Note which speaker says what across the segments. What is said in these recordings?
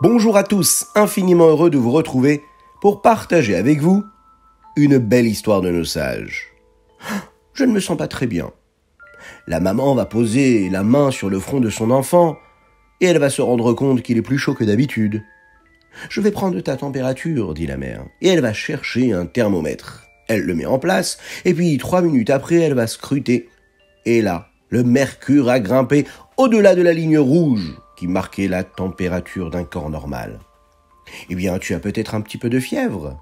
Speaker 1: Bonjour à tous, infiniment heureux de vous retrouver pour partager avec vous une belle histoire de nos sages. Je ne me sens pas très bien. La maman va poser la main sur le front de son enfant et elle va se rendre compte qu'il est plus chaud que d'habitude. « Je vais prendre ta température, dit la mère, et elle va chercher un thermomètre. Elle le met en place, et puis 3 minutes après, elle va scruter. Et là, le mercure a grimpé au-delà de la ligne rouge qui marquait la température d'un corps normal. « Eh bien, tu as peut-être un petit peu de fièvre ?»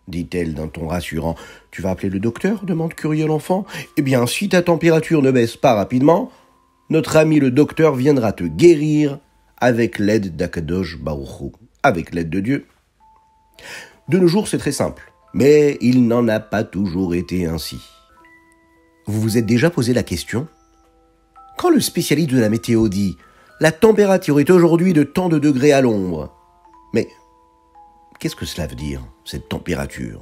Speaker 1: dit-elle d'un ton rassurant. « Tu vas appeler le docteur ?» demande curieux l'enfant. « Eh bien, si ta température ne baisse pas rapidement, notre ami le docteur viendra te guérir avec l'aide d'Akadosh Baruch Hu, avec l'aide de Dieu. » De nos jours, c'est très simple, mais il n'en a pas toujours été ainsi. Vous vous êtes déjà posé la question ? Quand le spécialiste de la météo dit « La température est aujourd'hui de tant de degrés à l'ombre », mais qu'est-ce que cela veut dire, cette température ?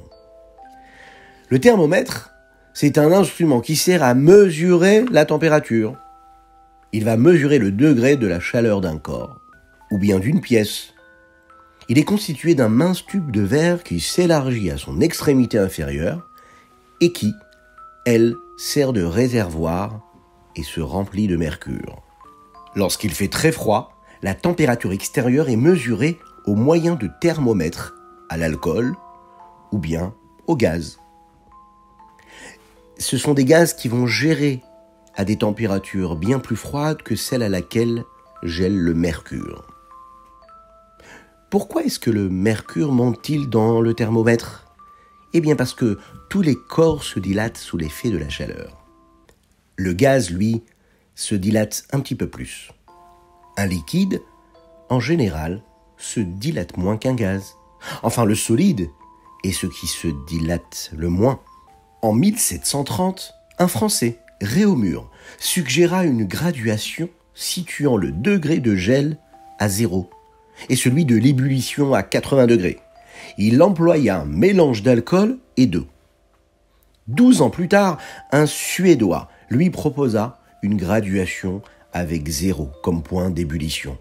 Speaker 1: Le thermomètre, c'est un instrument qui sert à mesurer la température. Il va mesurer le degré de la chaleur d'un corps, ou bien d'une pièce. Il est constitué d'un mince tube de verre qui s'élargit à son extrémité inférieure et qui, elle, sert de réservoir et se remplit de mercure. Lorsqu'il fait très froid, la température extérieure est mesurée au moyen de thermomètres à l'alcool ou bien au gaz. Ce sont des gaz qui vont gérer à des températures bien plus froides que celles à laquelle gèle le mercure. Pourquoi est-ce que le mercure monte-t-il dans le thermomètre ? Eh bien parce que tous les corps se dilatent sous l'effet de la chaleur. Le gaz, lui, se dilate un petit peu plus. Un liquide, en général, se dilate moins qu'un gaz. Enfin, le solide est ce qui se dilate le moins. En 1730, un Français, Réaumur, suggéra une graduation situant le degré de gel à 0 et celui de l'ébullition à 80 degrés. Il employa un mélange d'alcool et d'eau. 12 ans plus tard, un Suédois lui proposa une graduation avec 0 comme point d'ébullition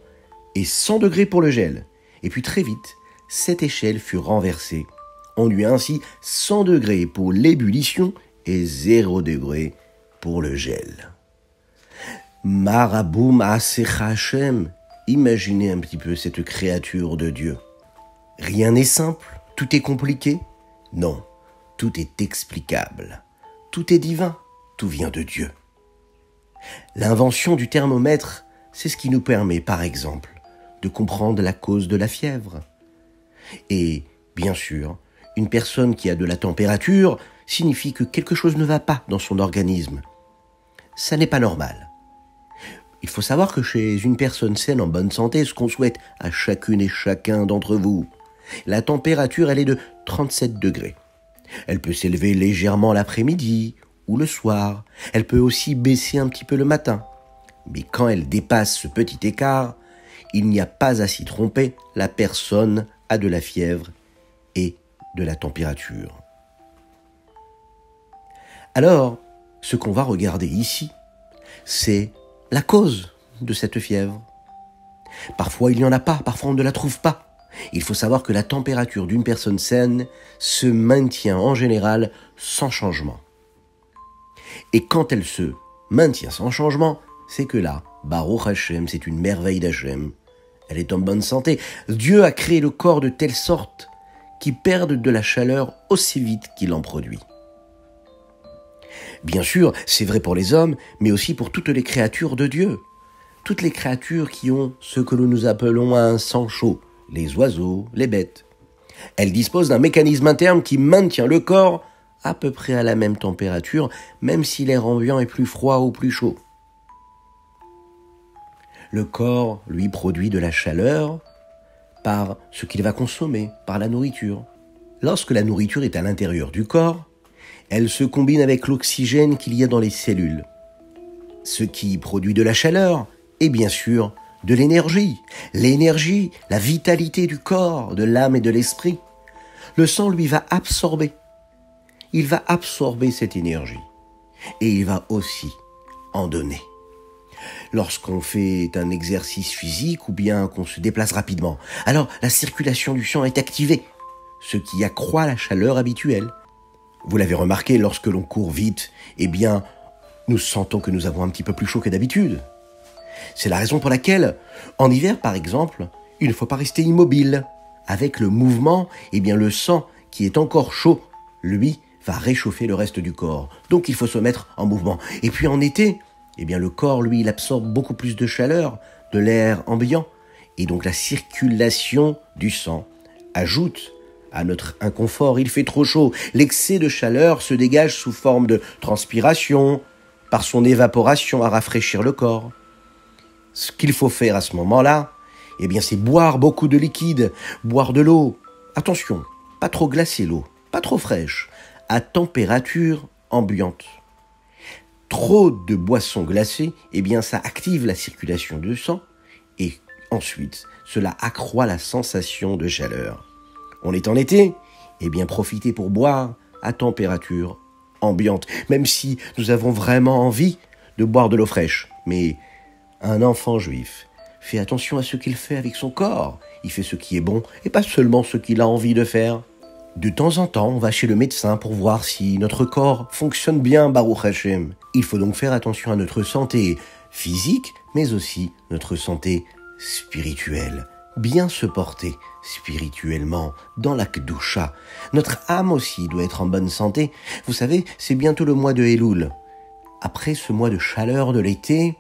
Speaker 1: et 100 degrés pour le gel. Et puis très vite, cette échelle fut renversée. On eut ainsi 100 degrés pour l'ébullition et 0 degrés pour le gel. Maraboum Asecha Hashem, imaginez un petit peu cette créature de Dieu. Rien n'est simple, tout est compliqué. Non, tout est explicable. Tout est divin, tout vient de Dieu. L'invention du thermomètre, c'est ce qui nous permet, par exemple, de comprendre la cause de la fièvre. Et, bien sûr, une personne qui a de la température signifie que quelque chose ne va pas dans son organisme. Ça n'est pas normal. Il faut savoir que chez une personne saine en bonne santé, ce qu'on souhaite à chacune et chacun d'entre vous, la température, elle est de 37 degrés. Elle peut s'élever légèrement l'après-midi ou le soir. Elle peut aussi baisser un petit peu le matin. Mais quand elle dépasse ce petit écart, il n'y a pas à s'y tromper, la personne a de la fièvre et de la température. Alors, ce qu'on va regarder ici, c'est la cause de cette fièvre. Parfois il n'y en a pas, parfois on ne la trouve pas. Il faut savoir que la température d'une personne saine se maintient en général sans changement. Et quand elle se maintient sans changement, c'est que là, Baruch Hashem, c'est une merveille d'Hashem. Elle est en bonne santé. Dieu a créé le corps de telle sorte qu'il perde de la chaleur aussi vite qu'il en produit. Bien sûr, c'est vrai pour les hommes, mais aussi pour toutes les créatures de Dieu. Toutes les créatures qui ont ce que nous appelons un sang chaud, les oiseaux, les bêtes. Elles disposent d'un mécanisme interne qui maintient le corps à peu près à la même température, même si l'air ambiant est plus froid ou plus chaud. Le corps, lui, produit de la chaleur par ce qu'il va consommer, par la nourriture. Lorsque la nourriture est à l'intérieur du corps, elle se combine avec l'oxygène qu'il y a dans les cellules. Ce qui produit de la chaleur est bien sûr de l'énergie. L'énergie, la vitalité du corps, de l'âme et de l'esprit. Le sang, lui, va absorber. Il va absorber cette énergie. Et il va aussi en donner. lorsqu'on fait un exercice physique ou bien qu'on se déplace rapidement. Alors, la circulation du sang est activée, ce qui accroît la chaleur habituelle. Vous l'avez remarqué, lorsque l'on court vite, eh bien, nous sentons que nous avons un petit peu plus chaud que d'habitude. C'est la raison pour laquelle, en hiver par exemple, il ne faut pas rester immobile. Avec le mouvement, eh bien, le sang qui est encore chaud, lui, va réchauffer le reste du corps. Donc il faut se mettre en mouvement. Et puis en été, eh bien, le corps, lui, il absorbe beaucoup plus de chaleur, de l'air ambiant. Et donc la circulation du sang ajoute à notre inconfort. Il fait trop chaud. L'excès de chaleur se dégage sous forme de transpiration, par son évaporation à rafraîchir le corps. Ce qu'il faut faire à ce moment-là, eh bien, c'est boire beaucoup de liquide, boire de l'eau. Attention, pas trop glacée l'eau, pas trop fraîche, à température ambiante. Trop de boissons glacées, eh bien, ça active la circulation du sang et ensuite, cela accroît la sensation de chaleur. On est en été, eh bien, profitez pour boire à température ambiante, même si nous avons vraiment envie de boire de l'eau fraîche. Mais un enfant juif fait attention à ce qu'il fait avec son corps. Il fait ce qui est bon et pas seulement ce qu'il a envie de faire. De temps en temps, on va chez le médecin pour voir si notre corps fonctionne bien, Baruch Hashem. Il faut donc faire attention à notre santé physique, mais aussi notre santé spirituelle. Bien se porter spirituellement dans la Kedusha. Notre âme aussi doit être en bonne santé. Vous savez, c'est bientôt le mois de Elul. Après ce mois de chaleur de l'été,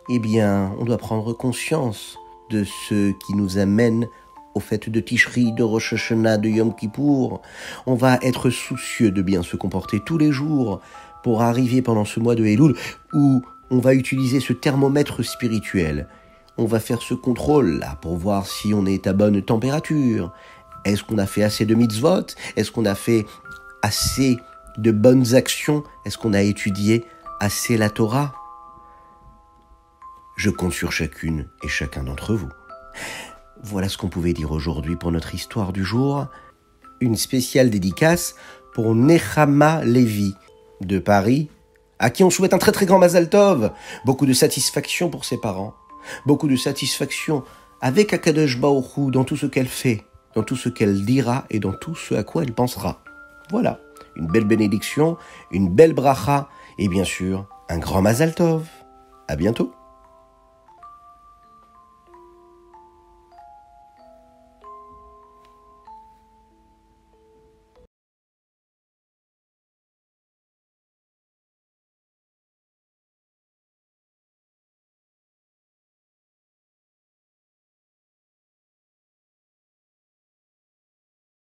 Speaker 1: eh bien, on doit prendre conscience de ce qui nous amène au fait de Tishri, de Rosh Hashanah, de Yom Kippour. On va être soucieux de bien se comporter tous les jours pour arriver pendant ce mois de Elul où on va utiliser ce thermomètre spirituel. On va faire ce contrôle-là pour voir si on est à bonne température. Est-ce qu'on a fait assez de mitzvot? Est-ce qu'on a fait assez de bonnes actions? Est-ce qu'on a étudié assez la Torah? Je compte sur chacune et chacun d'entre vous. Voilà ce qu'on pouvait dire aujourd'hui pour notre histoire du jour. Une spéciale dédicace pour Nechama Lévy de Paris, à qui on souhaite un très très grand Mazal Tov. Beaucoup de satisfaction pour ses parents. Beaucoup de satisfaction avec Akadosh Baruch Hu dans tout ce qu'elle fait, dans tout ce qu'elle dira et dans tout ce à quoi elle pensera. Voilà, une belle bénédiction, une belle bracha et bien sûr un grand Mazal Tov. À bientôt.